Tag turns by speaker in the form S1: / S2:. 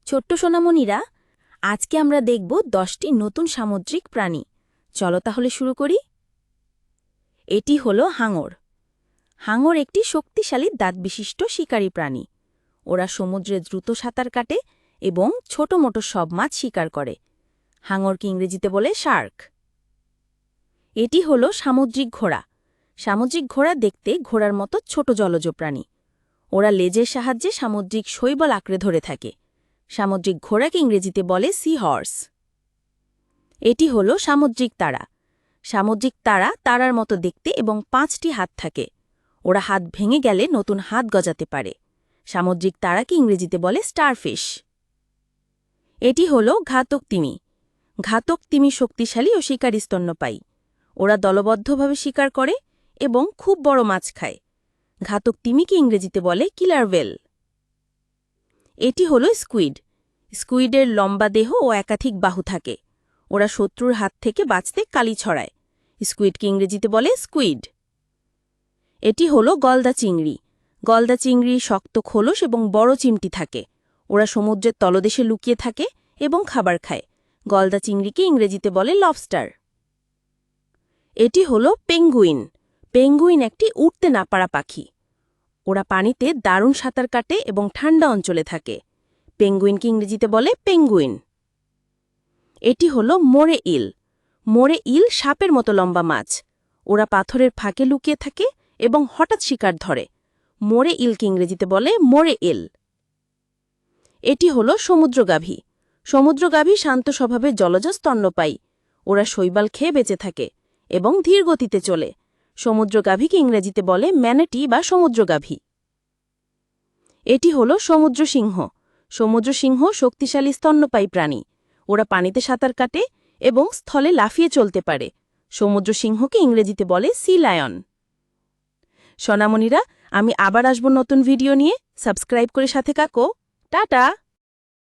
S1: ছোট্ট সোনামণিরা, আজকে আমরা দেখব 10টি নতুন সামুদ্রিক প্রাণী। চলো তাহলে শুরু করি। এটি হলো হাঙর। হাঙর একটি শক্তিশালী দাঁতবিশিষ্ট শিকারী প্রাণী। ওরা সমুদ্রে দ্রুত সাঁতার কাটে এবং ছোট মোটো সব মাছ শিকার করে। হাঙরকে ইংরেজিতে বলে শার্ক। এটি হলো সামুদ্রিক ঘোড়া। সামুদ্রিক ঘোড়া দেখতে ঘোড়ার মতো ছোট জলজ প্রাণী। ওরা লেজের সাহায্যে সামুদ্রিক শৈবাল আঁকড়ে ধরে থাকে। সামুদ্রিক ঘোড়াকে ইংরেজিতে বলে সি হর্স। এটি হলো সামুদ্রিক তারা। সামুদ্রিক তারা তারার মতো দেখতে এবং 5টি হাত থাকে। ওরা হাত ভেঙে গেলে নতুন হাত গজাতে পারে। সামুদ্রিক তারাকে ইংরেজিতে বলে স্টারফিশ। এটি হলো ঘাতক তিমি। ঘাতক তিমি শক্তিশালী ও শিকারী স্তন্যপায়ী। ওরা দলবদ্ধভাবে শিকার করে এবং খুব বড় মাছ খায়। ঘাতক তিমিকে ইংরেজিতে বলে কিলার ওয়েল। এটি হলো স্কুইড। স্কুইডের লম্বা দেহ ও একাধিক বাহু থাকে। ওরা শত্রুর হাত থেকে বাঁচতে কালি ছড়ায়। স্কুইডকে ইংরেজিতে বলে স্কুইড। এটি হলো গলদা চিংড়ি। গলদা চিংড়ি শক্ত খোলস এবং বড় চিমটি থাকে। ওরা সমুদ্রের তলদেশে লুকিয়ে থাকে এবং খাবার খায়। গলদা চিংড়িকে ইংরেজিতে বলে লবস্টার। এটি হলো পেঙ্গুইন। পেঙ্গুইন একটি উড়তে না পারা পাখি। ওরা পানিতে দারুণ সাঁতার কাটে এবং ঠান্ডা অঞ্চলে থাকে। পেঙ্গুইনকে ইংরেজিতে বলে পেঙ্গুইন। এটি হলো মোরে ইল। মোরে ইল সাপের মতো লম্বা মাছ। ওরা পাথরের ফাঁকে লুকিয়ে থাকে এবং হঠাৎ শিকার ধরে। মোরে ইলকে ইংরেজিতে বলে মোরে ইল। এটি হলো সমুদ্রগাভী। সমুদ্রগাভী শান্ত স্বভাবের জলজ স্তন্যপায়ী। ওরা শৈবাল খেয়ে বেঁচে থাকে এবং ধীর গতিতে চলে। সমুদ্রগাভীকে ইংরেজিতে বলে ম্যানাটি বা সমুদ্রগাভী। এটি হলো সমুদ্র সিংহ। সমুদ্র সিংহ শক্তিশালী স্তন্যপায়ী প্রাণী। ওরা পানিতে সাঁতার কাটে এবং স্থলে লাফিয়ে চলতে পারে। সমুদ্র সিংহকে ইংরেজিতে বলে সি লায়ন। সোনামণিরা, আমি আবার আসব নতুন ভিডিও নিয়ে। সাবস্ক্রাইব করে সাথে থাকো। টাটা।